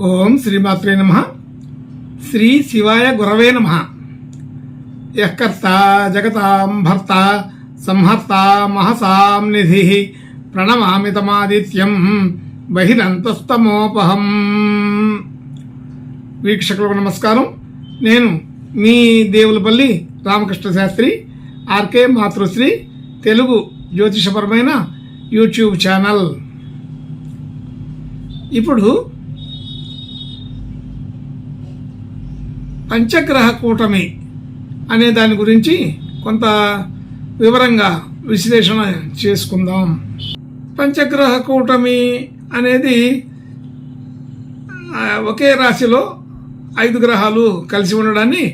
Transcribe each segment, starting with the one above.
ఓం శ్రీమాత్రే నమః. శ్రీ శివాయ గురవే నమః. యఃకర్త జగతాం భర్త సంహర్త మహసాం నిధి ప్రణమామి తమాదిత్యం బహిరంతస్తమోపహం. వీక్షకులకు నమస్కారం. నేను మీ దేవులపల్లి రామకృష్ణ శాస్త్రి, ఆర్కే మాతృశ్రీ తెలుగు జ్యోతిషపరమైన యూట్యూబ్ ఛానల్. ఇప్పుడు పంచగ్రహ కూటమి అనే దాని గురించి కొంత వివరంగా విశ్లేషణ చేసుకుందాం. పంచగ్రహ కూటమి అనేది ఒకే రాశిలో 5 గ్రహాలు కలిసి ఉండడాన్ని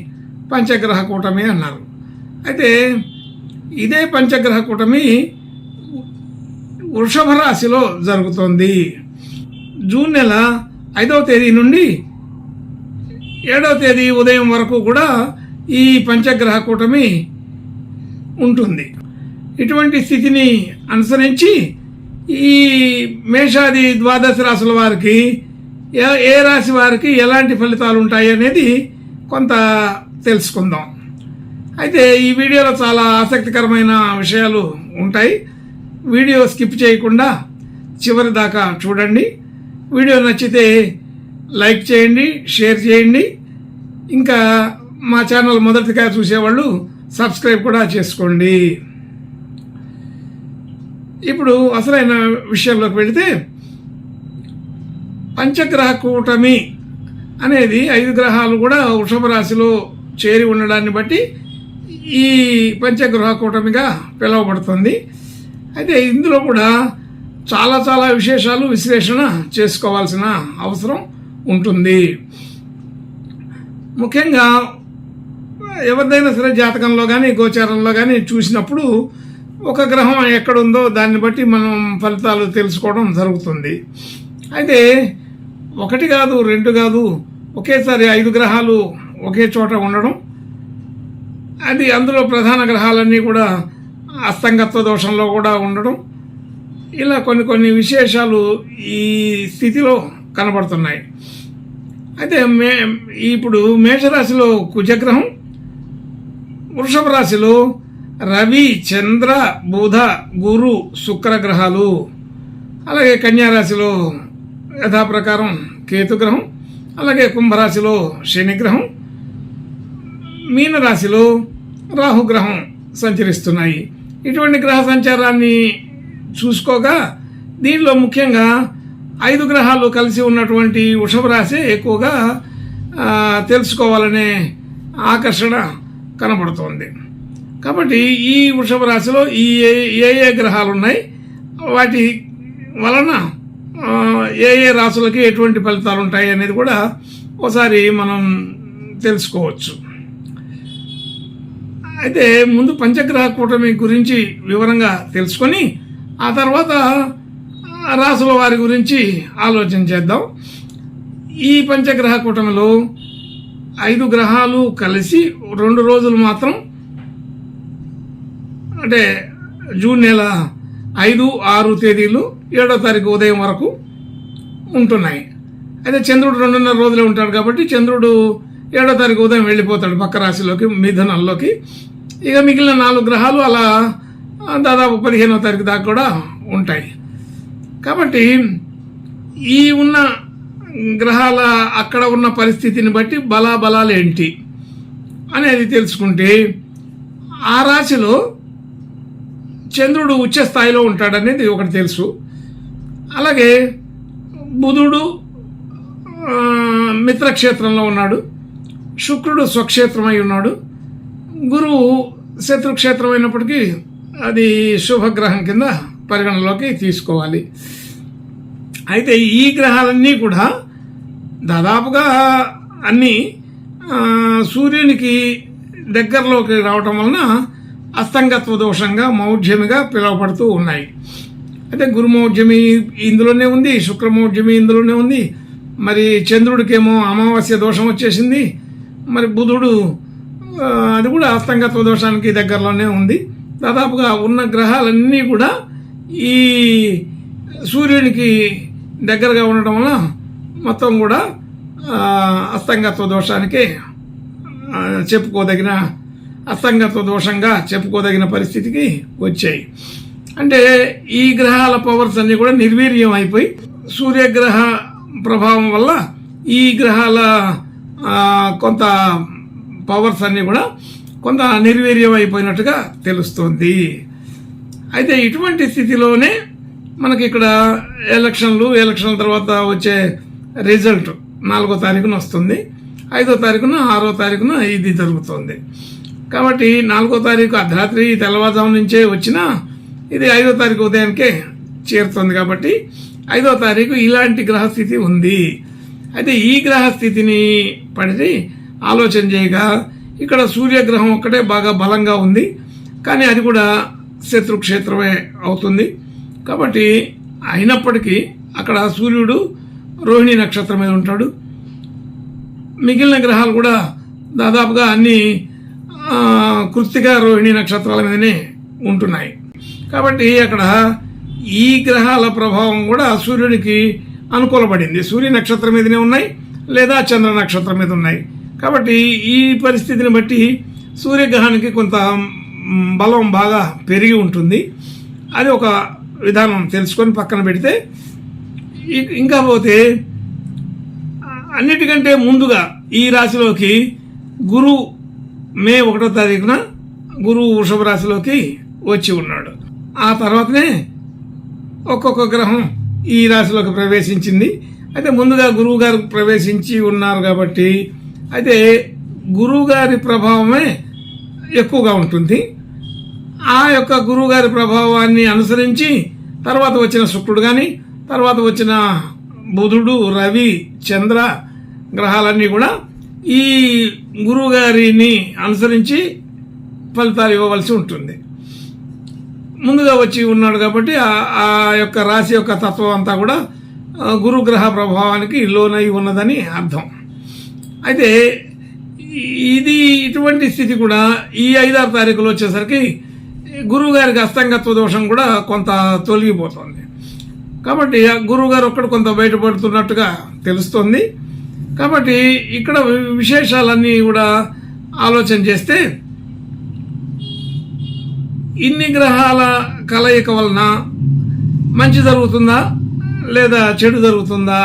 పంచగ్రహ కూటమి అన్నారు. అయితే ఇదే పంచగ్రహ కూటమి వృషభ రాశిలో జరుగుతోంది. జూన్ నెల 5వ తేదీ నుండి 7వ తేదీ ఉదయం వరకు కూడా ఈ పంచగ్రహ కూటమి ఉంటుంది. ఇటువంటి స్థితిని అనుసరించి ఈ మేషాది ద్వాదశ రాశుల వారికి ఏ రాశి వారికి ఎలాంటి ఫలితాలు ఉంటాయి అనేది కొంత తెలుసుకుందాం. అయితే ఈ వీడియోలో చాలా ఆసక్తికరమైన విషయాలు ఉంటాయి. వీడియో స్కిప్ చేయకుండా చివరి దాకా చూడండి. వీడియో నచ్చితే లైక్ చేయండి, షేర్ చేయండి. ఇంకా మా ఛానల్ మొదటిగా చూసేవాళ్ళు సబ్స్క్రైబ్ కూడా చేసుకోండి. ఇప్పుడు అసలైన విషయంలోకి వెళితే, పంచగ్రహ కూటమి అనేది 5 గ్రహాలు కూడా వృషభ రాశిలో చేరి ఉండడాన్ని బట్టి ఈ పంచగ్రహ కూటమిగా పిలువబడుతుంది. అయితే ఇందులో కూడా చాలా చాలా విశేషాలు విశ్లేషణ చేసుకోవాల్సిన అవసరం ఉంటుంది. ముఖ్యంగా ఎవరిదైనా సరే జాతకంలో కానీ గోచారంలో కానీ చూసినప్పుడు ఒక గ్రహం ఎక్కడుందో దాన్ని బట్టి మనం ఫలితాలు తెలుసుకోవడం జరుగుతుంది. అయితే 1 కాదు 2 కాదు, ఒకేసారి 5 గ్రహాలు ఒకే చోట ఉండడం, అది అందులో ప్రధాన గ్రహాలన్నీ కూడా అస్తంగత్వ దోషంలో కూడా ఉండడం, ఇలా కొన్ని విశేషాలు ఈ స్థితిలో కనబడుతున్నాయి. అయితే ఇప్పుడు మేషరాశిలో కుజగ్రహం, వృషభ రాశిలో రవి, చంద్ర, బుధ, గురు, శుక్ర గ్రహాలు, అలాగే కన్యారాశిలో యథాప్రకారం కేతుగ్రహం, అలాగే కుంభరాశిలో శనిగ్రహం, మీనరాశిలో రాహుగ్రహం సంచరిస్తున్నాయి. ఇటువంటి గ్రహ సంచారాన్ని చూసుకోగా దీనిలో ముఖ్యంగా 5 గ్రహాలు కలిసి ఉన్నటువంటి వృషభ రాశి ఎక్కువగా తెలుసుకోవాలనే ఆకర్షణ కనబడుతోంది. కాబట్టి ఈ వృషభ రాశిలో ఏ గ్రహాలు ఉన్నాయి, వాటి వలన ఏ రాశులకి ఎటువంటి ఫలితాలు ఉంటాయి అనేది కూడా ఒకసారి మనం తెలుసుకోవచ్చు. అయితే ముందు పంచగ్రహ కూటమి గురించి వివరంగా తెలుసుకొని ఆ తర్వాత రాశుల వారి గురించి ఆలోచన చేద్దాం. ఈ పంచగ్రహ కూటమిలో 5 గ్రహాలు కలిసి 2 రోజులు మాత్రం, అంటే జూన్ నెల 5, 6 తేదీలు 7వ తారీఖు ఉదయం వరకు ఉంటున్నాయి. అయితే చంద్రుడు 2.5 రోజులే ఉంటాడు కాబట్టి చంద్రుడు 7వ తారీఖు ఉదయం వెళ్ళిపోతాడు పక్క రాశిలోకి, మిథునంలోకి. ఇక మిగిలిన 4 గ్రహాలు అలా దాదాపు 15వ తారీఖు దాకా కూడా ఉంటాయి. కాబట్టి ఈ ఉన్న గ్రహాల అక్కడ ఉన్న పరిస్థితిని బట్టి బలాబలాలు ఏంటి అనేది తెలుసుకుంటే, ఆ రాశిలో చంద్రుడు ఉచ్చ స్థాయిలో ఉంటాడనేది ఒకటి తెలుసు. అలాగే బుధుడు మిత్రక్షేత్రంలో ఉన్నాడు, శుక్రుడు స్వక్షేత్రమై ఉన్నాడు, గురువు శత్రుక్షేత్రం అయినప్పటికీ అది శుభగ్రహం కింద పరిగణలోకి తీసుకోవాలి. అయితే ఈ గ్రహాలన్నీ కూడా దాదాపుగా అన్నీ సూర్యునికి దగ్గరలోకి రావటం వలన అస్తంగత్వ దోషంగా మౌఢ్యమిగా పిలువబడుతూ ఉన్నాయి. అయితే గురుమౌఢ్యమి ఇందులోనే ఉంది, శుక్రమౌఢ్యమి ఇందులోనే ఉంది. మరి చంద్రుడికేమో అమావాస్య దోషం వచ్చేసింది, మరి బుధుడు అది కూడా అస్తంగత్వ దోషానికి దగ్గరలోనే ఉంది. దాదాపుగా ఉన్న గ్రహాలన్నీ కూడా ఈ సూర్యునికి దగ్గరగా ఉండటం వల్ల మొత్తం కూడా అస్తంగత్వ దోషానికి చెప్పుకోదగిన అస్తంగత్వ దోషంగా చెప్పుకోదగిన పరిస్థితికి వచ్చాయి. అంటే ఈ గ్రహాల పవర్స్ అన్ని కూడా నిర్వీర్యం అయిపోయి సూర్యగ్రహ ప్రభావం వల్ల ఈ గ్రహాల కొంత పవర్స్ అన్ని కూడా కొంత నిర్వీర్యం అయిపోయినట్టుగా తెలుస్తుంది. అయితే ఇటువంటి స్థితిలోనే మనకి ఇక్కడ ఎలక్షన్ల తర్వాత వచ్చే రిజల్ట్ 4వ తారీఖున వస్తుంది. 5వ తారీఖున 6వ తారీఖున ఇది జరుగుతుంది. కాబట్టి 4వ తారీఖు అర్ధరాత్రి తెల్లవారుజాము నుంచే వచ్చినా ఇది 5వ తారీఖు ఉదయానికే చేరుతుంది. కాబట్టి 5వ తారీఖు ఇలాంటి గ్రహస్థితి ఉంది. అయితే ఈ గ్రహస్థితిని పడి ఆలోచన చేయగా ఇక్కడ సూర్యగ్రహం ఒక్కటే బాగా బలంగా ఉంది, కానీ అది కూడా శత్రుక్షేత్రమే అవుతుంది. కాబట్టి అయినప్పటికీ అక్కడ సూర్యుడు రోహిణి నక్షత్రం మీద ఉంటాడు. మిగిలిన గ్రహాలు కూడా దాదాపుగా అన్ని కృత్తిక రోహిణి నక్షత్రాల మీదనే ఉంటున్నాయి. కాబట్టి అక్కడ ఈ గ్రహాల ప్రభావం కూడా సూర్యుడికి అనుకూలపడింది. సూర్య నక్షత్రం మీదనే ఉన్నాయి లేదా చంద్ర నక్షత్రం మీద ఉన్నాయి. కాబట్టి ఈ పరిస్థితిని బట్టి సూర్యగ్రహానికి కొంత బలం బాగా పెరిగి ఉంటుంది. అది ఒక విధానం తెలుసుకొని పక్కన పెడితే, ఇంకా పోతే అన్నిటికంటే ముందుగా ఈ రాశిలోకి గురువు మే 1వ తారీఖున గురువు వృషభ రాశిలోకి వచ్చి ఉన్నాడు. ఆ తర్వాతనే ఒక్కొక్క గ్రహం ఈ రాశిలోకి ప్రవేశించింది. అయితే ముందుగా గురువు గారు ప్రవేశించి ఉన్నారు కాబట్టి అయితే గురువు గారి ప్రభావమే ఎక్కువగా ఉంటుంది. ఆ యొక్క గురువు గారి ప్రభావాన్ని అనుసరించి తర్వాత వచ్చిన శుక్రుడు కానీ, తర్వాత వచ్చిన బుధుడు, రవి, చంద్ర గ్రహాలన్నీ కూడా ఈ గురువు గారిని అనుసరించి ఫలితాలు ఇవ్వవలసి ఉంటుంది. ముందుగా వచ్చి ఉన్నాడు కాబట్టి ఆ యొక్క రాశి యొక్క తత్వం అంతా కూడా గురుగ్రహ ప్రభావానికి లోనై ఉన్నదని అర్థం. అయితే ఇటువంటి స్థితి కూడా ఈ 5-6 తారీఖులు వచ్చేసరికి గురువు గారికి అస్తంగత్వ దోషం కూడా కొంత తొలగిపోతుంది. కాబట్టి గురువు గారు ఒక్కడు కొంత బయటపడుతున్నట్టుగా తెలుస్తుంది. కాబట్టి ఇక్కడ విశేషాలన్నీ కూడా ఆలోచన చేస్తే ఇన్ని గ్రహాల కలయిక వలన మంచి జరుగుతుందా లేదా చెడు జరుగుతుందా?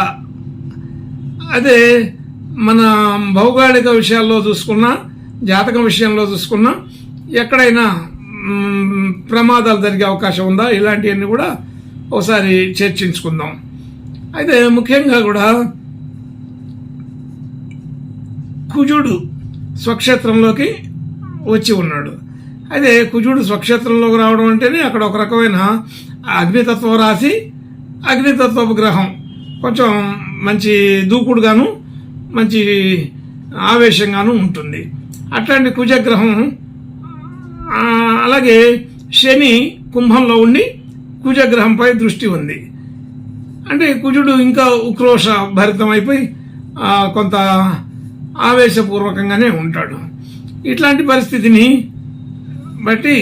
అదే మన భౌగోళిక విషయాల్లో చూసుకున్నా, జాతకం విషయంలో చూసుకున్నా ఎక్కడైనా ప్రమాదాలు జరిగే అవకాశం ఉందా? ఇలాంటివన్నీ కూడా ఒకసారి చర్చించుకుందాం. అయితే ముఖ్యంగా కూడా కుజుడు స్వక్షేత్రంలోకి వచ్చి ఉన్నాడు. అయితే కుజుడు స్వక్షేత్రంలోకి రావడం అంటేనే అక్కడ ఒక రకమైన అగ్నితత్వ రాశి, అగ్నితత్వపు గ్రహం, కొంచెం మంచి దూకుడుగాను మంచి ఆవేశంగాను ఉంటుంది. అట్లాంటి కుజగ్రహం అలాగే శని కుంభంలో ఉండి కుజగ్రహంపై దృష్టి ఉంది. అంటే కుజుడు ఇంకా ఉక్రోష భరితమైపోయి కొంత ఆవేశపూర్వకంగానే ఉంటాడు. ఇట్లాంటి పరిస్థితిని బట్టి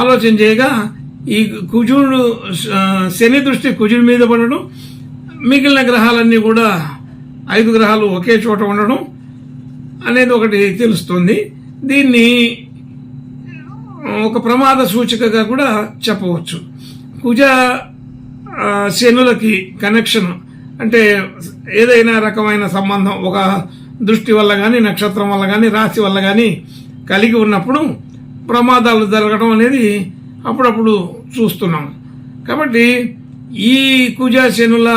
ఆలోచన చేయగా ఈ కుజుడు శని దృష్టి కుజుడి మీద పడడం, మిగిలిన గ్రహాలన్నీ కూడా 5 గ్రహాలు ఒకే చోట ఉండడం అనేది ఒకటి తెలుస్తుంది. దీన్ని ఒక ప్రమాద సూచికగా కూడా చెప్పవచ్చు. కుజ శనులకి కనెక్షన్ అంటే ఏదైనా రకమైన సంబంధం ఒక దృష్టి వల్ల కానీ, నక్షత్రం వల్ల కానీ, రాశి వల్ల కానీ కలిగి ఉన్నప్పుడు ప్రమాదాలు జరగడం అనేది అప్పుడప్పుడు చూస్తున్నాం. కాబట్టి ఈ కుజ శనుల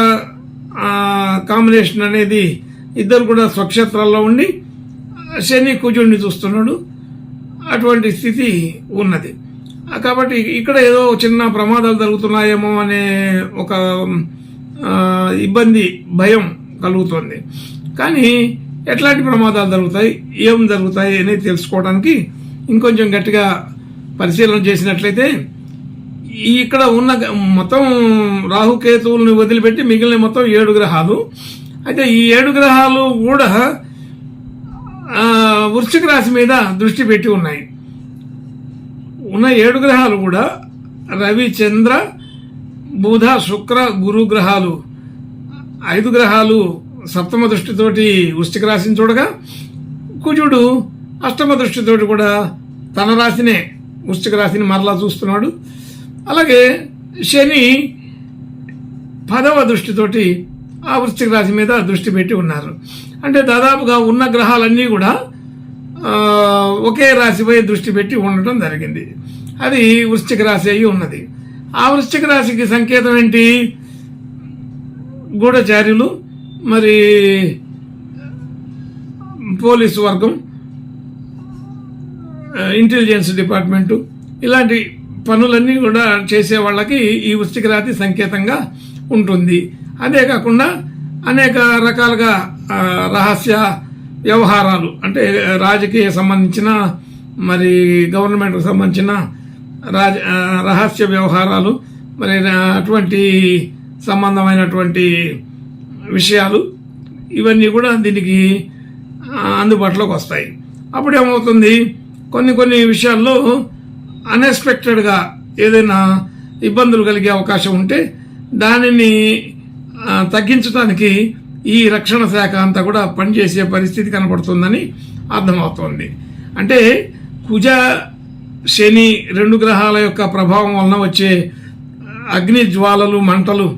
కాంబినేషన్ అనేది ఇద్దరు కూడా స్వక్షేత్రాల్లో ఉండి శని కుజుడిని చూస్తున్నాడు. అటువంటి స్థితి ఉన్నది. కాబట్టి ఇక్కడ ఏదో చిన్న ప్రమాదాలు జరుగుతున్నాయేమో అనే ఒక ఇబ్బంది, భయం కలుగుతుంది. కానీ ఎట్లాంటి ప్రమాదాలు జరుగుతాయి, ఏం జరుగుతాయి అనేది తెలుసుకోవడానికి ఇంకొంచెం గట్టిగా పరిశీలన చేసినట్లయితే ఇక్కడ ఉన్న మొత్తం రాహుకేతువులను వదిలిపెట్టి మిగిలిన మొత్తం 7 గ్రహాలు. అయితే ఈ 7 గ్రహాలు కూడా వృశ్చిక రాశి మీద దృష్టి పెట్టి ఉన్నాయి. ఉన్న 7 గ్రహాలు కూడా రవి, చంద్ర, బుధ, శుక్ర, గురు గ్రహాలు 5 గ్రహాలు సప్తమ దృష్టితోటి వృశ్చిక రాశిని చూడగా, కుజుడు అష్టమ దృష్టితోటి కూడా తన రాశినే వృశ్చిక రాశిని మరలా చూస్తున్నాడు. అలాగే శని 10వ దృష్టితోటి ఆ వృశ్చిక రాశి మీద దృష్టి పెట్టి ఉన్నారు. అంటే దాదాపుగా ఉన్న గ్రహాలన్నీ కూడా ఒకే రాశిపై దృష్టి పెట్టి ఉండటం జరిగింది. అది వృశ్చిక రాశి అయి ఉన్నది. ఆ వృశ్చిక రాశికి సంకేతం ఏంటి? గూఢచార్యులు, మరి పోలీసు వర్గం, ఇంటెలిజెన్స్ డిపార్ట్మెంటు, ఇలాంటి పనులన్నీ కూడా చేసే వాళ్ళకి ఈ వృశ్చిక రాశి సంకేతంగా ఉంటుంది. అదే కాకుండా అనేక రకాలుగా రహస్య వ్యవహారాలు, అంటే రాజకీయ సంబంధించిన, మరి గవర్నమెంట్కు సంబంధించిన రహస్య వ్యవహారాలు, మరి అటువంటి సంబంధమైనటువంటి విషయాలు, ఇవన్నీ కూడా దీనికి అందుబాటులోకి వస్తాయి. అప్పుడేమవుతుంది, కొన్ని విషయాల్లో అన్ఎక్స్పెక్టెడ్గా ఏదైనా ఇబ్బందులు కలిగే అవకాశం ఉంటే దానిని తగ్గించడానికి ఈ రక్షణ శాఖ అంతా కూడా పనిచేసే పరిస్థితి కనపడుతుందని అర్థమవుతోంది. అంటే కుజ శని 2 గ్రహాల యొక్క ప్రభావం వలన వచ్చే అగ్ని జ్వాలలు, మంటలు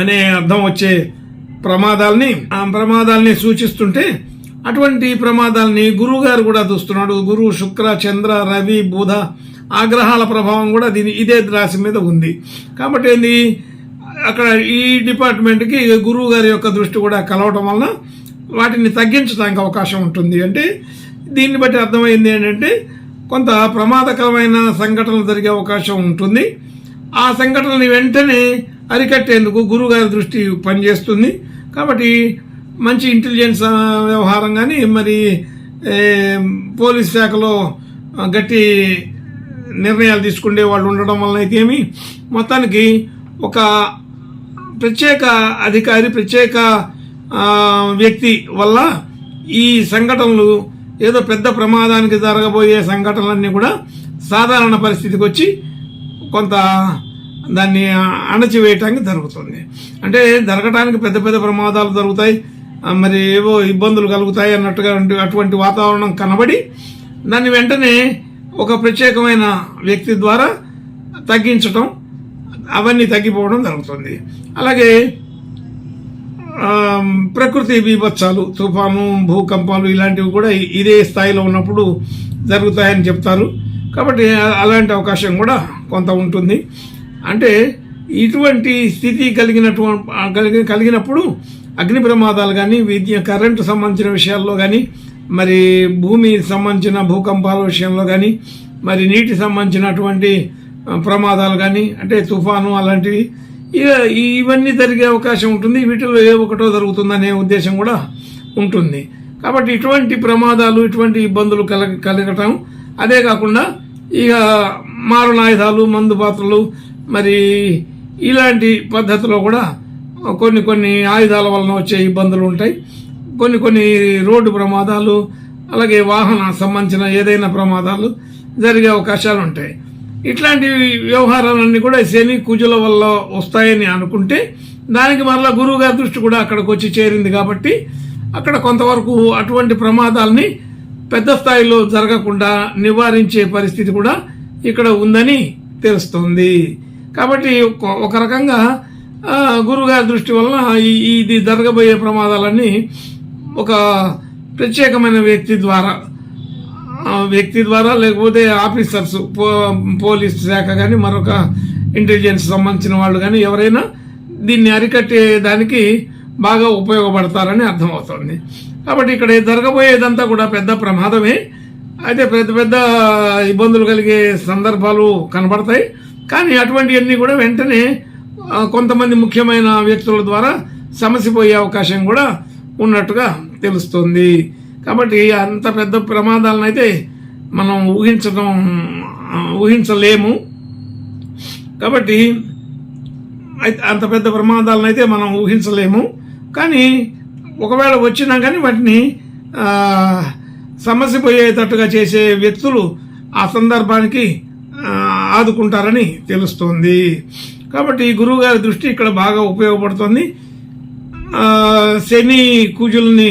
అనే అర్థం వచ్చే ప్రమాదాల్ని సూచిస్తుంటే, అటువంటి ప్రమాదాల్ని గురువు గారు కూడా చూస్తున్నాడు. గురు, శుక్ర, చంద్ర, రవి, బుధ, ఆ గ్రహాల ప్రభావం కూడా ఇదే రాశి మీద ఉంది. కాబట్టి ఏంది, అక్కడ ఈ డిపార్ట్మెంట్కి గురువు గారి యొక్క దృష్టి కూడా కలవటం వలన వాటిని తగ్గించడానికి అవకాశం ఉంటుంది. అంటే దీన్ని బట్టి అర్థమైంది ఏంటంటే, కొంత ప్రమాదకరమైన సంఘటనలు జరిగే అవకాశం ఉంటుంది. ఆ సంఘటనని వెంటనే అరికట్టేందుకు గురువు గారి దృష్టి పనిచేస్తుంది. కాబట్టి మంచి ఇంటెలిజెన్స్ వ్యవహారం కానీ, మరి పోలీస్ శాఖలో గట్టి నిర్ణయాలు తీసుకునే వాళ్ళు ఉండడం వలన అయితే ఏమి, మొత్తానికి ఒక ప్రత్యేక అధికారి, ప్రత్యేక వ్యక్తి వల్ల ఈ సంఘటనలు, ఏదో పెద్ద ప్రమాదానికి జరగబోయే సంఘటనలన్నీ కూడా సాధారణ పరిస్థితికి వచ్చి కొంత దాన్ని అణచివేయటానికి జరుగుతుంది. అంటే జరగటానికి పెద్ద పెద్ద ప్రమాదాలు జరుగుతాయి, మరి ఏవో ఇబ్బందులు కలుగుతాయి అన్నట్టుగా అటువంటి వాతావరణం కనబడి దాన్ని వెంటనే ఒక ప్రత్యేకమైన వ్యక్తి ద్వారా తగ్గించటం, అవన్నీ తగ్గిపోవడం జరుగుతుంది. అలాగే ప్రకృతి బీభత్సాలు, తుఫాను, భూకంపాలు ఇలాంటివి కూడా ఇదే స్థాయిలో ఉన్నప్పుడు జరుగుతాయని చెప్తారు. కాబట్టి అలాంటి అవకాశం కూడా కొంత ఉంటుంది. అంటే ఇటువంటి స్థితి కలిగినప్పుడు అగ్ని ప్రమాదాలు కానీ, కరెంటు సంబంధించిన విషయాల్లో కానీ, మరి భూమి సంబంధించిన భూకంపాల విషయంలో కానీ, మరి నీటి సంబంధించినటువంటి ప్రమాదాలు కానీ, అంటే తుఫాను అలాంటివి, ఇవన్నీ జరిగే అవకాశం ఉంటుంది. వీటిలో ఏ ఒకటో జరుగుతుందనే ఉద్దేశం కూడా ఉంటుంది. కాబట్టి ఇటువంటి ప్రమాదాలు, ఇటువంటి ఇబ్బందులు కలగటం, అదే కాకుండా ఇక మారణాయుధాలు, మందు పాత్రలు, మరి ఇలాంటి పద్ధతిలో కూడా కొన్ని ఆయుధాల వలన వచ్చే ఇబ్బందులు ఉంటాయి. కొన్ని రోడ్డు ప్రమాదాలు, అలాగే వాహన సంబంధించిన ఏదైనా ప్రమాదాలు జరిగే అవకాశాలు ఉంటాయి. ఇట్లాంటి వ్యవహారాలన్నీ కూడా శని కుజుల వల్ల వస్తాయని అనుకుంటే, దానికి మరలా గురువు గారి దృష్టి కూడా అక్కడికి వచ్చి చేరింది. కాబట్టి అక్కడ కొంతవరకు అటువంటి ప్రమాదాలని పెద్ద స్థాయిలో జరగకుండా నివారించే పరిస్థితి కూడా ఇక్కడ ఉందని తెలుస్తుంది. కాబట్టి ఒక రకంగా గురుగారి దృష్టి వలన ఇది జరగబోయే ప్రమాదాలన్నీ ఒక ప్రత్యేకమైన వ్యక్తి ద్వారా లేకపోతే ఆఫీసర్స్, పోలీస్ శాఖ కానీ, మరొక ఇంటెలిజెన్స్ సంబంధించిన వాళ్ళు కానీ ఎవరైనా దీన్ని అరికట్టే దానికి బాగా ఉపయోగపడతారని అర్థమవుతుంది. కాబట్టి ఇక్కడ జరగబోయేదంతా కూడా పెద్ద ప్రమాదమే. అయితే పెద్ద ఇబ్బందులు కలిగే సందర్భాలు కనబడతాయి. కానీ అటువంటివన్నీ కూడా వెంటనే కొంతమంది ముఖ్యమైన వ్యక్తుల ద్వారా సమసిపోయే అవకాశం కూడా ఉన్నట్టుగా తెలుస్తుంది. కాబట్టి అంత పెద్ద ప్రమాదాలను అయితే మనం ఊహించలేము. కాబట్టి అంత పెద్ద ప్రమాదాలను అయితే మనం ఊహించలేము. కానీ ఒకవేళ వచ్చినా కానీ వాటిని సమసిపోయేటట్టుగా చేసే వ్యక్తులు ఆ సందర్భానికి ఆదుకుంటారని తెలుస్తోంది. కాబట్టి గురువు గారి దృష్టి ఇక్కడ బాగా ఉపయోగపడుతుంది. శని కుజుల్ని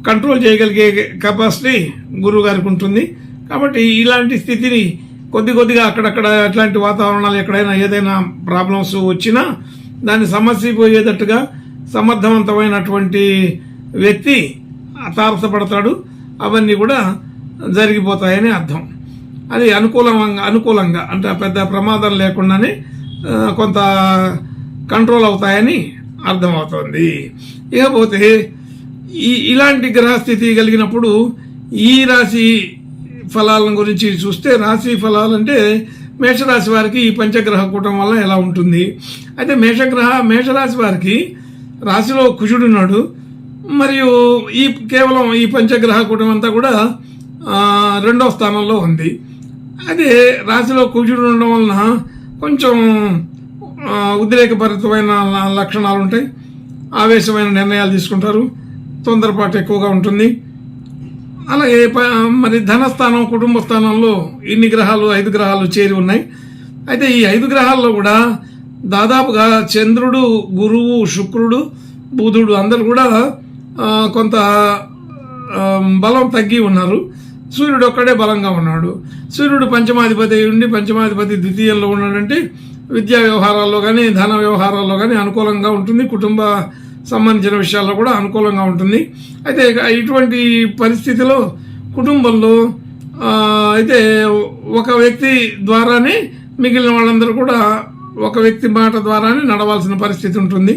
కంట్రోల్ చేయగలిగే కెపాసిటీ గురువు గారికి ఉంటుంది. కాబట్టి ఇలాంటి స్థితిని కొద్దిగా అక్కడక్కడ అట్లాంటి వాతావరణాలు ఎక్కడైనా ఏదైనా ప్రాబ్లమ్స్ వచ్చినా దాన్ని సమస్యపోయేటట్టుగా సమర్థవంతమైనటువంటి వ్యక్తి తారసపడతాడు. అవన్నీ కూడా జరిగిపోతాయని అర్థం. అది అనుకూలంగా అంటే పెద్ద ప్రమాదం లేకుండానే కొంత కంట్రోల్ అవుతాయని అర్థమవుతుంది. ఇకపోతే ఇలాంటి గ్రహస్థితి కలిగినప్పుడు ఈ రాశి ఫలాలను గురించి చూస్తే, రాశి ఫలాలు అంటే మేషరాశి వారికి ఈ పంచగ్రహ కూటం వల్ల ఎలా ఉంటుంది. అయితే మేషరాశి వారికి రాశిలో కుజుడు ఉన్నాడు. మరియు కేవలం ఈ పంచగ్రహ కూటం అంతా కూడా 2వ స్థానంలో ఉంది. అదే రాశిలో కుజుడు ఉండడం వలన కొంచెం ఉద్రేకభరితమైన లక్షణాలు ఉంటాయి. ఆవేశమైన నిర్ణయాలు తీసుకుంటారు. తొందరపాటు ఎక్కువగా ఉంటుంది. అలాగే మరి ధనస్థానం, కుటుంబ స్థానంలో ఇన్ని గ్రహాలు 5 గ్రహాలు చేరి ఉన్నాయి. అయితే ఈ 5 గ్రహాల్లో కూడా దాదాపుగా చంద్రుడు, గురువు, శుక్రుడు, బుధుడు అందరు కూడా కొంత బలం తగ్గి ఉన్నారు. సూర్యుడు ఒక్కడే బలంగా ఉన్నాడు. సూర్యుడు పంచమాధిపతి ద్వితీయంలో ఉన్నాడంటే విద్యా వ్యవహారాల్లో కానీ ధన వ్యవహారాల్లో కానీ అనుకూలంగా ఉంటుంది. కుటుంబ సంబంధించిన విషయాల్లో కూడా అనుకూలంగా ఉంటుంది. అయితే ఇటువంటి పరిస్థితిలో కుటుంబంలో అయితే ఒక వ్యక్తి ద్వారానే మిగిలిన వాళ్ళందరూ కూడా ఒక వ్యక్తి మాట ద్వారానే నడవాల్సిన పరిస్థితి ఉంటుంది.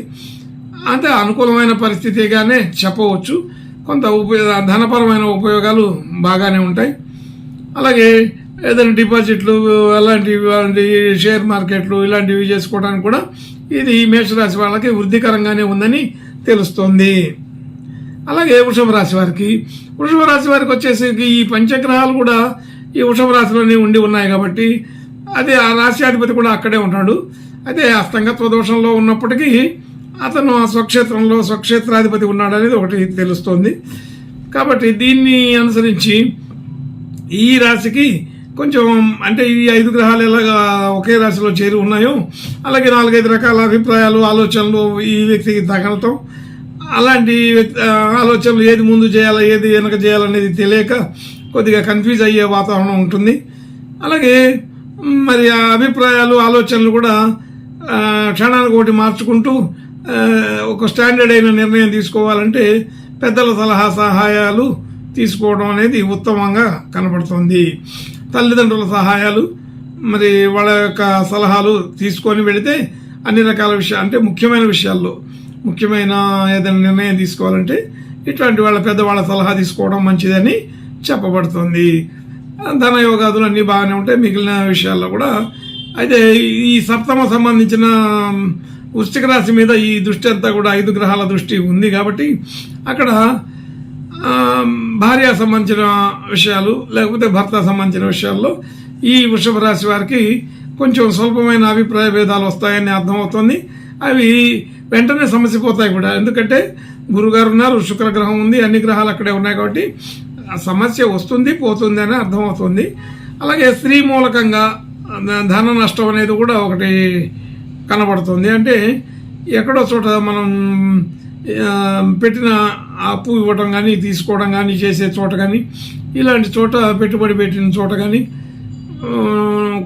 అంటే అనుకూలమైన పరిస్థితిగానే చెప్పవచ్చు. కొంత ధనపరమైన ఉపయోగాలు బాగానే ఉంటాయి. అలాగే ఏదైనా డిపాజిట్లు అలాంటివి షేర్ మార్కెట్లు ఇలాంటివి చేసుకోవడానికి కూడా ఇది మేషరాశి వాళ్ళకి వృద్ధికరంగానే ఉందని తెలుస్తోంది. అలాగే వృషభ రాశి వారికి వచ్చేసి ఈ పంచగ్రహాలు కూడా ఈ వృషభ రాశిలోనే ఉండి ఉన్నాయి కాబట్టి అదే ఆ రాశ్యాధిపతి కూడా అక్కడే ఉంటాడు. అదే అస్తంగత్వ దోషంలో ఉన్నప్పటికీ అతను ఆ స్వక్షేత్రాధిపతి ఉన్నాడనేది ఒకటి తెలుస్తోంది. కాబట్టి దీన్ని అనుసరించి ఈ రాశికి కొంచెం అంటే ఈ 5 గ్రహాలు ఎలాగా ఒకే రాశిలో చేరి ఉన్నాయో అలాగే 4-5 రకాల అభిప్రాయాలు, ఆలోచనలు ఈ వ్యక్తికి తగలటం, అలాంటి ఆలోచనలు ఏది ముందు చేయాలా ఏది వెనక చేయాలనేది తెలియక కొద్దిగా కన్ఫ్యూజ్ అయ్యే వాతావరణం ఉంటుంది. అలాగే మరి ఆ అభిప్రాయాలు, ఆలోచనలు కూడా క్షణానికి ఒకటి మార్చుకుంటూ ఒక స్టాండర్డ్ అయిన నిర్ణయం తీసుకోవాలంటే పెద్దల సహాయాలు తీసుకోవడం అనేది ఉత్తమంగా కనబడుతుంది. తల్లిదండ్రుల సహాయాలు మరి వాళ్ళ యొక్క సలహాలు తీసుకొని వెళితే అన్ని రకాల విషయాలు అంటే ముఖ్యమైన ఏదైనా నిర్ణయం తీసుకోవాలంటే ఇట్లాంటి పెద్దవాళ్ళ సలహా తీసుకోవడం మంచిదని చెప్పబడుతుంది. ధనయోగాదులు అన్నీ బాగానే ఉంటాయి మిగిలిన విషయాల్లో కూడా. అయితే ఈ సప్తమ సంబంధించిన వృశ్చిక రాశి మీద ఈ దృష్టి అంతా కూడా 5 గ్రహాల దృష్టి ఉంది కాబట్టి అక్కడ భార్య సంబంధించిన విషయాలు లేకపోతే భర్త సంబంధించిన విషయాల్లో ఈ వృషభ రాశి వారికి కొంచెం స్వల్పమైన అభిప్రాయ భేదాలు వస్తాయని అర్థమవుతుంది. అవి వెంటనే సమసిపోతాయి కూడా. ఎందుకంటే గురుగారు ఉన్నారు, శుక్రగ్రహం ఉంది, అన్ని గ్రహాలు అక్కడే ఉన్నాయి కాబట్టి సమస్య వస్తుంది పోతుంది అని అర్థమవుతుంది. అలాగే స్త్రీ మూలకంగా ధన నష్టం అనేది కూడా ఒకటి కనబడుతుంది. అంటే ఎక్కడో చోట మనం పెట్టిన అప్పు ఇవ్వటం కానీ తీసుకోవడం కానీ చేసే చోట కానీ ఇలాంటి చోట పెట్టుబడి పెట్టిన చోట కానీ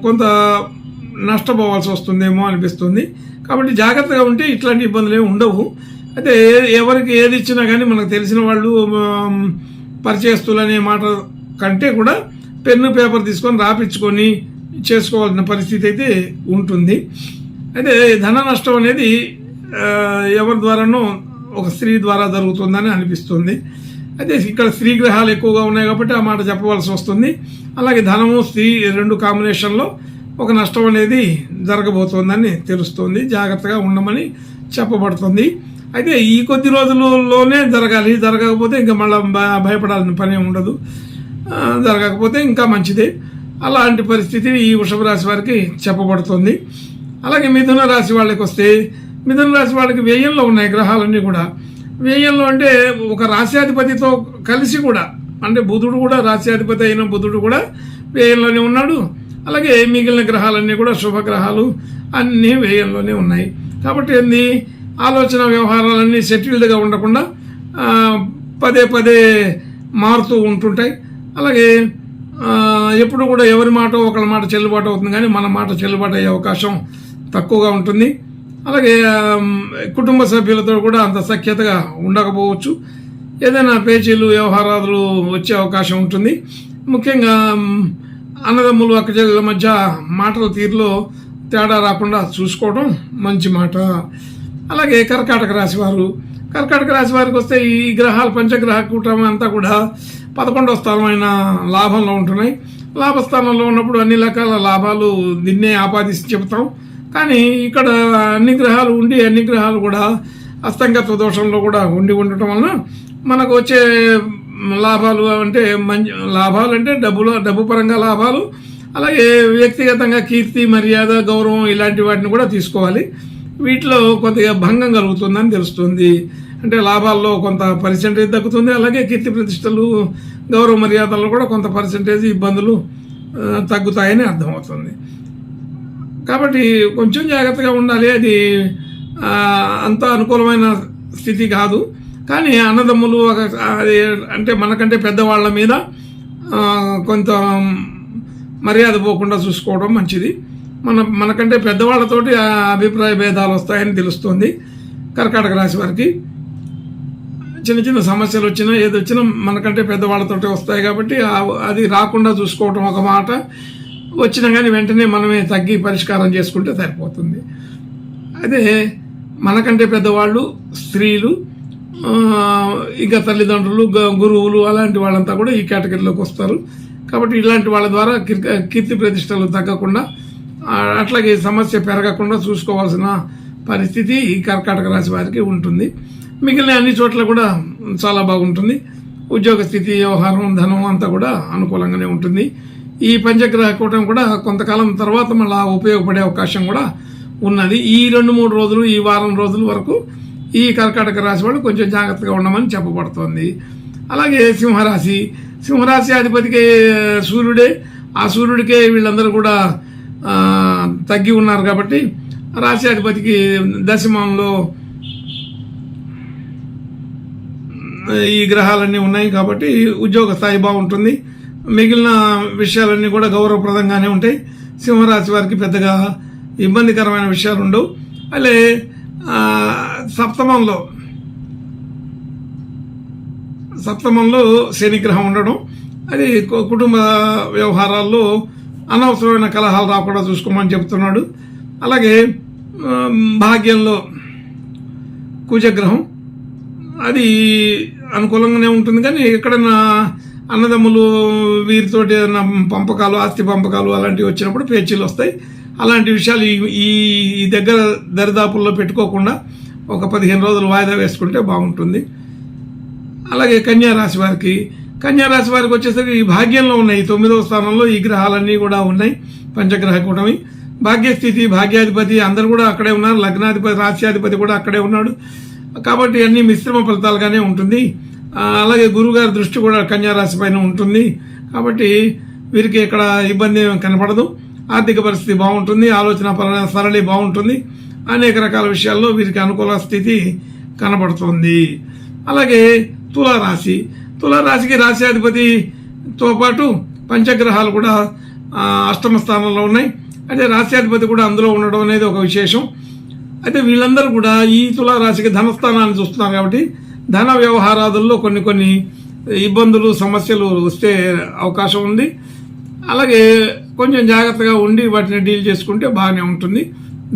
కొంత నష్టపోవాల్సి వస్తుందేమో అనిపిస్తుంది. కాబట్టి జాగ్రత్తగా ఉంటే ఇట్లాంటి ఇబ్బందులు ఏమి ఉండవు. అయితే ఎవరికి ఏది ఇచ్చినా కానీ మనకు తెలిసిన వాళ్ళు పరిచయస్తులు అనే మాట కంటే కూడా పెన్ను పేపర్ తీసుకొని రాపించుకొని చేసుకోవాల్సిన పరిస్థితి అయితే ఉంటుంది. అయితే ధన నష్టం అనేది ఎవరి ద్వారానో ఒక స్త్రీ ద్వారా జరుగుతుందని అనిపిస్తుంది. అయితే ఇక్కడ స్త్రీ గ్రహాలు ఎక్కువగా ఉన్నాయి కాబట్టి ఆ మాట చెప్పవలసి వస్తుంది. అలాగే ధనము స్త్రీ 2 కాంబినేషన్లో ఒక నష్టం అనేది జరగబోతోందని తెలుస్తుంది. జాగ్రత్తగా ఉండమని చెప్పబడుతుంది. అయితే ఈ కొద్ది రోజుల్లోనే జరగాలి, జరగకపోతే ఇంకా మళ్ళీ భయపడాల్సిన పని ఉండదు, జరగకపోతే ఇంకా మంచిదే. అలాంటి పరిస్థితి ఈ వృషభ రాశి వారికి చెప్పబడుతుంది. అలాగే మిథున రాశి వాళ్ళకి వస్తే మిథున రాశి వాళ్ళకి వ్యయంలో ఉన్నాయి గ్రహాలన్నీ కూడా. వ్యయంలో అంటే ఒక రాశ్యాధిపతితో కలిసి కూడా అంటే బుధుడు కూడా రాశ్యాధిపతి అయిన బుధుడు కూడా వ్యయంలోనే ఉన్నాడు. అలాగే మిగిలిన గ్రహాలన్నీ కూడా శుభగ్రహాలు అన్నీ వ్యయంలోనే ఉన్నాయి. కాబట్టి ఏంది ఆలోచన వ్యవహారాలన్నీ సెటిల్డ్గా ఉండకుండా పదే పదే మారుతూ ఉంటుంటాయి. అలాగే ఎప్పుడు కూడా ఎవరి మాట ఒకళ్ళ మాట చెల్లుబాటు అవుతుంది, కానీ మన మాట చెల్లుబాటు అయ్యే అవకాశం తక్కువగా ఉంటుంది. అలాగే కుటుంబ సభ్యులతో కూడా అంత సఖ్యతగా ఉండకపోవచ్చు. ఏదైనా పేచీలు వ్యవహారాలు వచ్చే అవకాశం ఉంటుంది. ముఖ్యంగా అన్నదమ్ములు అక్కచెల్లెల మధ్య మాటల తీరులో తేడా రాకుండా చూసుకోవడం మంచి మాట. అలాగే కర్కాటక రాశి వారికి వస్తే ఈ గ్రహాలు పంచగ్రహ కూటమి అంతా కూడా 11వ స్థానమైన లాభంలో ఉంటున్నాయి. లాభస్థానంలో ఉన్నప్పుడు అన్ని రకాల లాభాలు దీన్నే ఆపాదించి చెబుతాం. కానీ ఇక్కడ అన్ని గ్రహాలు ఉండి అన్ని గ్రహాలు కూడా అస్తంగత్వ దోషంలో కూడా ఉండటం వలన మనకు వచ్చే లాభాలు అంటే డబ్బు పరంగా లాభాలు, అలాగే వ్యక్తిగతంగా కీర్తి మర్యాద గౌరవం ఇలాంటి వాటిని కూడా తీసుకోవాలి. వీటిలో కొద్దిగా భంగం కలుగుతుందని తెలుస్తుంది. అంటే లాభాల్లో కొంత పర్సెంటేజ్ తగ్గుతుంది, అలాగే కీర్తి ప్రతిష్టలు గౌరవ మర్యాదల్లో కూడా కొంత పర్సెంటేజ్ ఇబ్బందులు తగ్గుతాయని అర్థమవుతుంది. కాబట్టి కొంచెం జాగ్రత్తగా ఉండాలి. అది అంత అనుకూలమైన స్థితి కాదు. కానీ అన్నదమ్ములు అది అంటే మనకంటే పెద్దవాళ్ళ మీద కొంత మర్యాద పోకుండా చూసుకోవడం మంచిది. మనకంటే పెద్దవాళ్ళతోటి అభిప్రాయ భేదాలు వస్తాయని తెలుస్తుంది. కర్కాటక రాశి వారికి చిన్న చిన్న సమస్యలు వచ్చినా ఏదొచ్చినా మనకంటే పెద్దవాళ్ళతోటి వస్తాయి కాబట్టి అది రాకుండా చూసుకోవటం ఒక మాట. వచ్చినా కానీ వెంటనే మనమే తగ్గి పరిష్కారం చేసుకుంటే సరిపోతుంది. అదే మనకంటే పెద్దవాళ్ళు స్త్రీలు, ఇంకా తల్లిదండ్రులు, గురువులు అలాంటి వాళ్ళంతా కూడా ఈ కేటగిరీలోకి వస్తారు. కాబట్టి ఇలాంటి వాళ్ళ ద్వారా కీర్తి ప్రతిష్టలు తగ్గకుండా, అట్లాగే సమస్య పెరగకుండా చూసుకోవాల్సిన పరిస్థితి ఈ కర్కాటక రాశి వారికి ఉంటుంది. మిగిలిన అన్ని చోట్ల కూడా చాలా బాగుంటుంది. ఉద్యోగ స్థితి, వ్యవహారం, ధనం అంతా కూడా అనుకూలంగానే ఉంటుంది. ఈ పంచగ్రహ కూటమి కూడా కొంతకాలం తర్వాత మళ్ళీ ఉపయోగపడే అవకాశం కూడా ఉన్నది. ఈ 2-3 రోజులు, ఈ వారం రోజుల వరకు ఈ కర్కాటక రాశి వాళ్ళు కొంచెం జాగ్రత్తగా ఉండమని చెప్పబడుతోంది. అలాగే సింహరాశి అధిపతికి సూర్యుడే. ఆ సూర్యుడికే వీళ్ళందరూ కూడా తగ్గి ఉన్నారు కాబట్టి రాశి అధిపతికి దశమంలో ఈ గ్రహాలన్నీ ఉన్నాయి కాబట్టి ఉద్యోగ స్థాయి బాగుంటుంది. మిగిలిన విషయాలన్నీ కూడా గౌరవప్రదంగానే ఉంటాయి. సింహరాశి వారికి పెద్దగా ఇబ్బందికరమైన విషయాలు ఉండవు. అలాగే సప్తమంలో శనిగ్రహం ఉండడం, అది కుటుంబ వ్యవహారాల్లో అనవసరమైన కలహాలు రాకుండా చూసుకోమని చెబుతున్నాడు. అలాగే భాగ్యంలో కుజగ్రహం, అది అనుకూలంగానే ఉంటుంది. కానీ ఎక్కడన్నా అన్నదమ్ములు వీరితోటి పంపకాలు, ఆస్తి పంపకాలు అలాంటివి వచ్చినప్పుడు పేచీలు వస్తాయి. అలాంటి విషయాలు ఈ దగ్గర దరిదాపుల్లో పెట్టుకోకుండా ఒక 15 రోజులు వాయిదా వేసుకుంటే బాగుంటుంది. అలాగే కన్యారాశి వారికి వచ్చేసరికి ఈ భాగ్యంలో ఉన్నాయి. 9వ స్థానంలో ఈ గ్రహాలన్నీ కూడా ఉన్నాయి. పంచగ్రహ కూటమి భాగ్యస్థితి, భాగ్యాధిపతి అందరూ కూడా అక్కడే ఉన్నారు. లగ్నాధిపతి, రాశ్యాధిపతి కూడా అక్కడే ఉన్నాడు. కాబట్టి అన్ని మిశ్రమ ఫలితాలుగానే ఉంటుంది. అలాగే గురుగారి దృష్టి కూడా కన్యారాశి పైన ఉంటుంది. కాబట్టి వీరికి ఇక్కడ ఇబ్బంది కనపడదు. ఆర్థిక పరిస్థితి బాగుంటుంది. ఆలోచన సరళి బాగుంటుంది. అనేక రకాల విషయాల్లో వీరికి అనుకూల స్థితి కనబడుతుంది. అలాగే తులారాశికి రాశ్యాధిపతితో పాటు పంచగ్రహాలు కూడా 8వ స్థానంలో ఉన్నాయి. అయితే రాశ్యాధిపతి కూడా అందులో ఉండడం అనేది ఒక విశేషం. అయితే వీళ్ళందరూ కూడా ఈ తులారాశికి ధనస్థానాన్ని చూస్తున్నారు కాబట్టి ధన వ్యవహారాదుల్లో కొన్ని ఇబ్బందులు, సమస్యలు వస్తే అవకాశం ఉంది. అలాగే కొంచెం జాగ్రత్తగా ఉండి వాటిని డీల్ చేసుకుంటే బాగానే ఉంటుంది.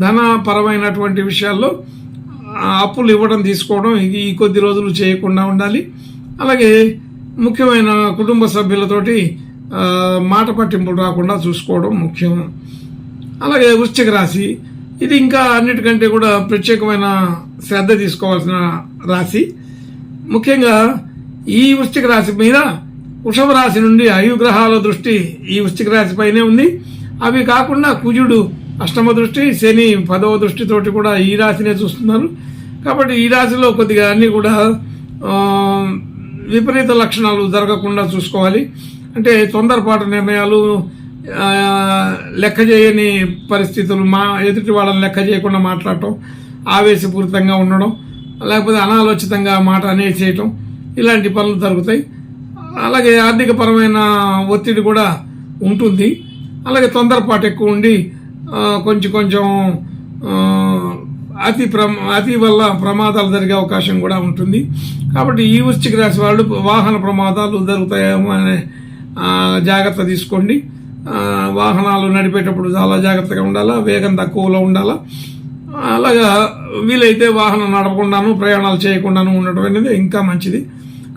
ధనపరమైనటువంటి విషయాల్లో అప్పులు ఇవ్వడం, తీసుకోవడం ఈ కొద్ది రోజులు చేయకుండా ఉండాలి. అలాగే ముఖ్యమైన కుటుంబ సభ్యులతోటి మాట పట్టింపులు రాకుండా చూసుకోవడం ముఖ్యం. అలాగే వృశ్చిక రాశి, ఇది ఇంకా అన్నిటికంటే కూడా ప్రత్యేకమైన శ్రద్ధ తీసుకోవాల్సిన రాశి. ముఖ్యంగా ఈ వృశ్చిక రాశి మీద వృషభ రాశి నుండి 5 గ్రహాల దృష్టి ఈ వృశ్చిక రాశి పైనే ఉంది. అవి కాకుండా కుజుడు 8వ దృష్టి, శని 10వ దృష్టితోటి కూడా ఈ రాశినే చూస్తున్నారు. కాబట్టి ఈ రాశిలో కొద్దిగా అన్ని కూడా విపరీత లక్షణాలు జరగకుండా చూసుకోవాలి. అంటే తొందరపాటు నిర్ణయాలు, లెక్క చేయని పరిస్థితులు, ఎదుటి వాళ్ళని లెక్క చేయకుండా మాట్లాడటం, ఆవేశపూరితంగా ఉండడం, లేకపోతే అనాలోచితంగా మాట అనేసేయటం, ఇలాంటి పనులు జరుగుతాయి. అలాగే ఆర్థికపరమైన ఒత్తిడి కూడా ఉంటుంది. అలాగే తొందరపాటు ఎక్కువ ఉండి కొంచెం అతి వల్ల ప్రమాదాలు జరిగే అవకాశం కూడా ఉంటుంది. కాబట్టి ఈ వృశ్చిక రాశి వాళ్ళు వాహన ప్రమాదాలు జరుగుతాయేమో అనే జాగ్రత్త తీసుకోండి. వాహనాలు నడిపేటప్పుడు చాలా జాగ్రత్తగా ఉండాలా, వేగం తక్కువలో ఉండాలా. అలాగా వీలైతే వాహనం నడపకుండాను, ప్రయాణాలు చేయకుండాను ఉండటం అనేది ఇంకా మంచిది.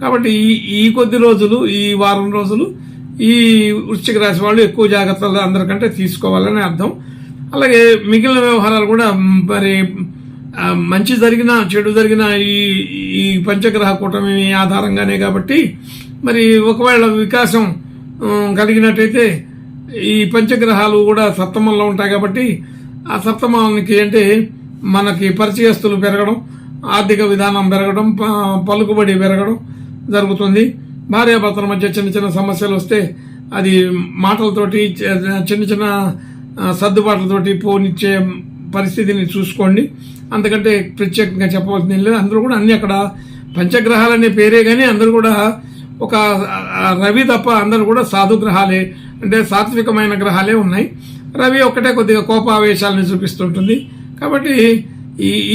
కాబట్టి ఈ కొద్ది రోజులు, ఈ వారం రోజులు ఈ వృశ్చిక రాశి వాళ్ళు ఎక్కువ జాగ్రత్తలు అందరికంటే తీసుకోవాలని అర్థం. అలాగే మిగిలిన వ్యవహారాలు కూడా మరి మంచి జరిగినా చెడు జరిగినా ఈ పంచగ్రహ కూటమి ఆధారంగానే కాబట్టి మరి ఒకవేళ వికాసం కలిగినట్టయితే ఈ పంచగ్రహాలు కూడా సప్తమంలో ఉంటాయి. కాబట్టి ఆ సప్తమానికి అంటే మనకి పరిచయస్తులు పెరగడం, ఆర్థిక విధానం పెరగడం, పలుకుబడి పెరగడం జరుగుతుంది. భార్యాభర్తల మధ్య చిన్న చిన్న సమస్యలు వస్తే అది మాటలతోటి చిన్న సర్దుబాట్లతోటి పోనిచ్చే పరిస్థితిని చూసుకోండి. అంతకంటే ప్రత్యేకంగా చెప్పవలసింది లేదు. అందరూ కూడా అన్ని అక్కడ పంచగ్రహాలనే పేరే కానీ అందరూ కూడా ఒక రవి తప్ప అందరూ కూడా సాధు గ్రహాలే, అంటే సాత్వికమైన గ్రహాలే ఉన్నాయి. రవి ఒక్కటే కొద్దిగా కోపావేశాలను చూపిస్తుంటుంది. కాబట్టి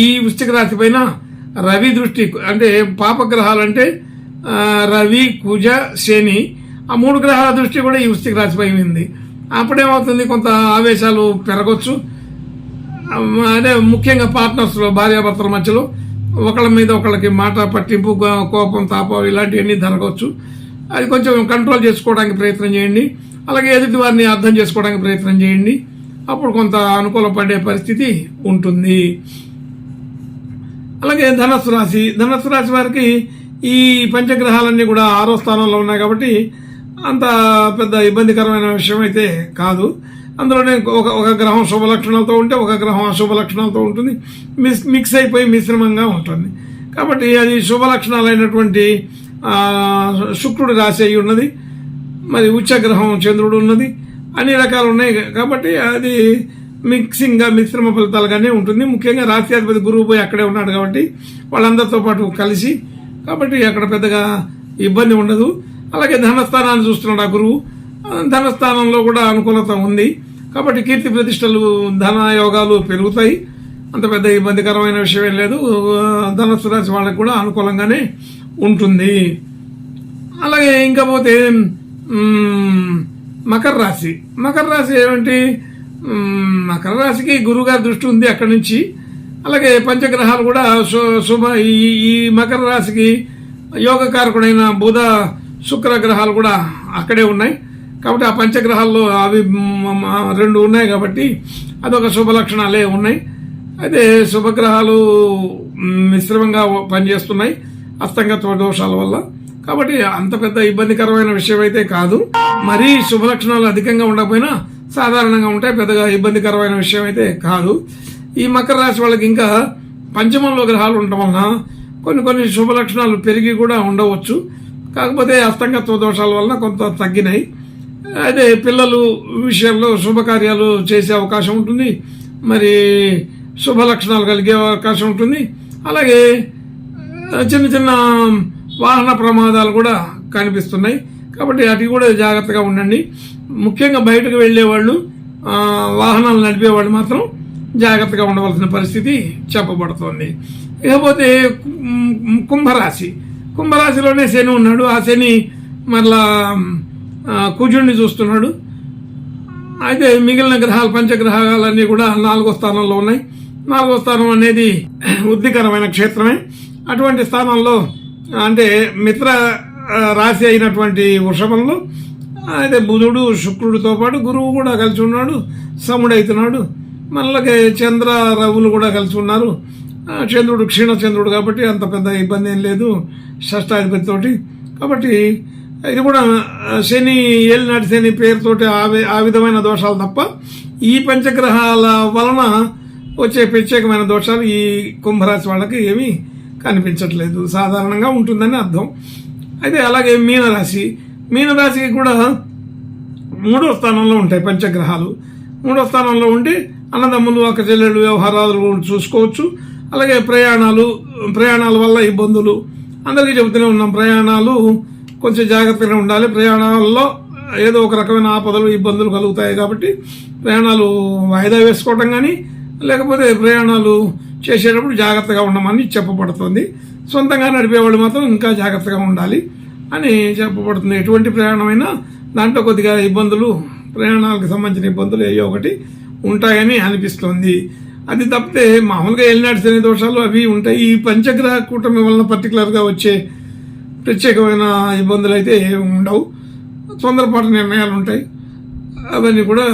ఈ వృశ్చిక రాశి పైన రవి దృష్టి, అంటే పాపగ్రహాలంటే రవి, కుజ, శని, ఆ 3 గ్రహాల దృష్టి కూడా ఈ వృశ్చిక రాశిపై ఉంది. అప్పుడేమవుతుంది, కొంత ఆవేశాలు పెరగొచ్చు. అదే ముఖ్యంగా పార్ట్నర్స్లో, భార్యాభర్తల మధ్యలో ఒకళ్ళ మీద ఒకళ్ళకి మాట పట్టింపు, కోపం, తాపం ఇలాంటివన్నీ జరగవచ్చు. అది కొంచెం కంట్రోల్ చేసుకోవడానికి ప్రయత్నం చేయండి. అలాగే ఎదుటి వారిని అర్థం చేసుకోవడానికి ప్రయత్నం చేయండి. అప్పుడు కొంత అనుకూల పడే పరిస్థితి ఉంటుంది. అలాగే ధనస్సు రాశి వారికి ఈ పంచగ్రహాలన్నీ కూడా 6వ స్థానంలో ఉన్నాయి. కాబట్టి అంత పెద్ద ఇబ్బందికరమైన విషయం అయితే కాదు. అందులోనే ఒక గ్రహం శుభ లక్షణాలతో ఉంటే ఒక గ్రహం అశుభ లక్షణాలతో ఉంటుంది. మిక్స్ అయిపోయి మిశ్రమంగా ఉంటుంది. కాబట్టి అది శుభ లక్షణాలైనటువంటి శుక్రుడు రాశి అయి ఉన్నది, మరి ఉచ్చగ్రహం చంద్రుడు ఉన్నది, అన్ని రకాలు ఉన్నాయి. కాబట్టి అది మిక్సింగ్గా మిశ్రమ ఫలితాలుగానే ఉంటుంది. ముఖ్యంగా రాశ్యాధిపతి గురువు పోయి అక్కడే ఉన్నాడు కాబట్టి వాళ్ళందరితో పాటు కలిసి, కాబట్టి అక్కడ పెద్దగా ఇబ్బంది ఉండదు. అలాగే ధనస్థానాన్ని చూస్తున్నాడు ఆ గురువు, ధనస్థానంలో కూడా అనుకూలత ఉంది. కాబట్టి కీర్తి ప్రతిష్టలు, ధన యోగాలు పెరుగుతాయి. అంత పెద్ద ఇబ్బందికరమైన విషయం లేదు. ధనస్సు రాశి వాళ్ళకి కూడా అనుకూలంగానే ఉంటుంది. అలాగే ఇంకా పోతే మకర రాశి ఏమిటి, మకర రాశికి గురువుగారి దృష్టి ఉంది అక్కడి నుంచి. అలాగే పంచగ్రహాలు కూడా శుభ, ఈ మకర రాశికి యోగకారకుడైన బుధ, శుక్ర గ్రహాలు కూడా అక్కడే ఉన్నాయి. కాబట్టి ఆ పంచగ్రహాల్లో అవి 2 ఉన్నాయి కాబట్టి అదొక శుభ లక్షణాలే ఉన్నాయి. అయితే శుభగ్రహాలు మిశ్రమంగా పనిచేస్తున్నాయి అస్తంగత్వ దోషాల వల్ల. కాబట్టి అంత పెద్ద ఇబ్బందికరమైన విషయం అయితే కాదు. మరీ శుభ లక్షణాలు అధికంగా ఉండకపోయినా సాధారణంగా ఉంటాయి. పెద్దగా ఇబ్బందికరమైన విషయం అయితే కాదు. ఈ మకర రాశి వాళ్ళకి ఇంకా పంచమంలో గ్రహాలు ఉండటం వలన కొన్ని శుభ లక్షణాలు పెరిగి కూడా ఉండవచ్చు. కాకపోతే అస్తంగత్వ దోషాల వలన కొంత తగ్గినాయి. అదే పిల్లలు విషయంలో శుభకార్యాలు చేసే అవకాశం ఉంటుంది, మరి శుభ లక్షణాలు కలిగే అవకాశం ఉంటుంది. అలాగే చిన్న వాహన ప్రమాదాలు కూడా కనిపిస్తున్నాయి. కాబట్టి అటు కూడా జాగ్రత్తగా ఉండండి. ముఖ్యంగా బయటకు వెళ్లే వాళ్ళు, వాహనాలు నడిపేవాళ్ళు మాత్రం జాగ్రత్తగా ఉండవలసిన పరిస్థితి చెప్పబడుతోంది. ఇకపోతే కుంభరాశిలోనే శని ఉన్నాడు. ఆ శని మరలా కుజుడిని చూస్తున్నాడు. అయితే మిగిలిన గ్రహాలు, పంచగ్రహాలన్నీ కూడా 4వ స్థానంలో ఉన్నాయి. 4వ స్థానం అనేది వృద్ధికరమైన క్షేత్రమే. అటువంటి స్థానంలో అంటే మిత్ర రాశి అయినటువంటి వృషభంలో అయితే బుధుడు, శుక్రుడితో పాటు గురువు కూడా కలిసి ఉన్నాడు, సముడైతున్నాడు. మళ్ళీ చంద్ర, రవులు కూడా కలిసి ఉన్నారు. చంద్రుడు క్షీణచంద్రుడు కాబట్టి అంత పెద్ద ఇబ్బంది ఏం లేదు షష్టాధిపతితోటి. కాబట్టి ఇది కూడా శని, ఏలినాటి శని పేరుతోటి ఆ విధమైన దోషాలు తప్ప ఈ పంచగ్రహాల వలన వచ్చే ప్రత్యేకమైన దోషాలు ఈ కుంభరాశి వాళ్ళకి ఏమీ కనిపించట్లేదు, సాధారణంగా ఉంటుందని అర్థం. అయితే అలాగే మీనరాశికి కూడా 3వ స్థానంలో ఉంటాయి పంచగ్రహాలు. 3వ స్థానంలో ఉండి అన్నదమ్ములు, అక్క చెల్లెళ్ళు వ్యవహారాలు చూసుకోవచ్చు. అలాగే ప్రయాణాల వల్ల ఇబ్బందులు అందరికీ చెబుతూనే ఉన్నాం. ప్రయాణాలు కొంచెం జాగ్రత్తగా ఉండాలి. ప్రయాణాల్లో ఏదో ఒక రకమైన ఆపదలు ఇబ్బందులు కలుగుతాయి కాబట్టి ప్రయాణాలు వాయిదా వేసుకోవటం కానీ లేకపోతే ప్రయాణాలు చేసేటప్పుడు జాగ్రత్తగా ఉండమని చెప్పబడుతుంది. సొంతంగా నడిపేవాళ్ళు మాత్రం ఇంకా జాగ్రత్తగా ఉండాలి అని చెప్పబడుతుంది. ఎటువంటి ప్రయాణమైనా దాంట్లో కొద్దిగా ఇబ్బందులు, ప్రయాణాలకు సంబంధించిన ఇబ్బందులు ఏవో ఒకటి ఉంటాయని అనిపిస్తుంది. అది తప్పితే మామూలుగా ఏలినాటి శని దోషాలు అవి ఉంటాయి. ఈ పంచగ్రహ కూటమి వలన పర్టికులర్గా వచ్చే ప్రత్యేకమైన ఇబ్బందులు అయితే ఏమి ఉండవు. తొందరపాటు నిర్ణయాలు ఉంటాయి, అవన్నీ కూడా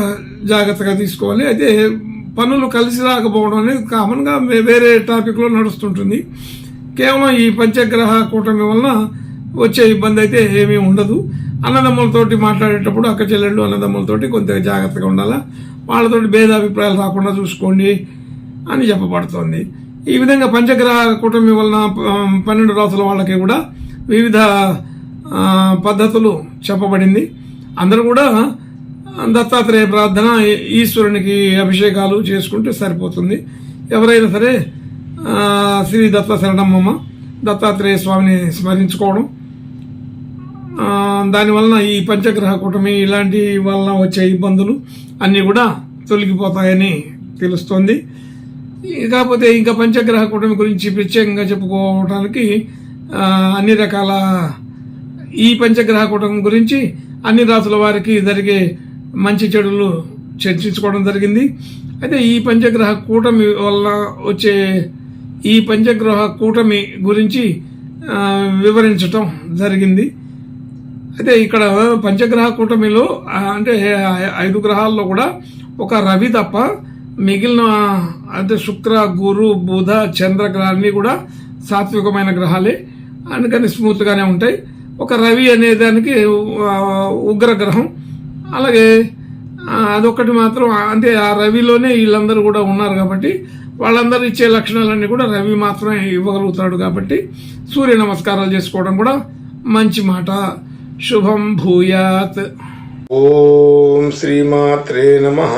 జాగ్రత్తగా తీసుకోవాలి. అయితే పనులు కలిసి రాకపోవడం అనేది కామన్గా వేరే టాపిక్లో నడుస్తుంటుంది. కేవలం ఈ పంచగ్రహ కూటమి వలన వచ్చే ఇబ్బంది అయితే ఏమీ ఉండదు. అన్నదమ్ములతోటి మాట్లాడేటప్పుడు అక్క చెల్లెళ్ళు అన్నదమ్ములతోటి కొంత జాగ్రత్తగా ఉండాలా, వాళ్ళతోటి భేదాభిప్రాయాలు రాకుండా చూసుకోండి అని చెప్పబడుతోంది. ఈ విధంగా పంచగ్రహ కూటమి వలన 12 రాసుల వాళ్ళకి కూడా వివిధ పద్ధతులు చెప్పబడింది. అందరూ కూడా దత్తాత్రేయ ప్రార్థన, ఈశ్వరునికి అభిషేకాలు చేసుకుంటే సరిపోతుంది. ఎవరైనా సరే శ్రీ దత్త శరణమ్మ దత్తాత్రేయ స్వామిని స్మరించుకోవడం, దానివలన ఈ పంచగ్రహ కూటమి ఇలాంటి వలన వచ్చే ఇబ్బందులు అన్నీ కూడా తొలగిపోతాయని తెలుస్తోంది. కాకపోతే ఇంకా పంచగ్రహ కూటమి గురించి ప్రత్యేకంగా చెప్పుకోవడానికి అన్ని రకాల ఈ పంచగ్రహ కూటమి గురించి అన్ని రాసుల వారికి జరిగే మంచి చెడులు చర్చించుకోవడం జరిగింది. అయితే ఈ పంచగ్రహ కూటమి వల్ల వచ్చే ఈ పంచగ్రహ కూటమి గురించి వివరించటం జరిగింది. అయితే ఇక్కడ పంచగ్రహ కూటమిలో అంటే 5 గ్రహాల్లో కూడా ఒక రవి తప్ప మిగిలిన అంటే శుక్ర, గురు, బుధ, చంద్ర గ్రహాన్ని కూడా సాత్వికమైన గ్రహాలే, అందుకని స్మూత్గానే ఉంటాయి. ఒక రవి అనే దానికి ఉగ్రగ్రహం, అలాగే అదొక్కటి మాత్రం అంటే ఆ రవిలోనే వీళ్ళందరూ కూడా ఉన్నారు కాబట్టి వాళ్ళందరూ ఇచ్చే లక్షణాలన్నీ కూడా రవి మాత్రమే ఇవ్వగలుగుతాడు. కాబట్టి సూర్య నమస్కారాలు చేసుకోవడం కూడా మంచి మాట. శుభం భూయాత్. ఓం శ్రీమాత్రే నమః.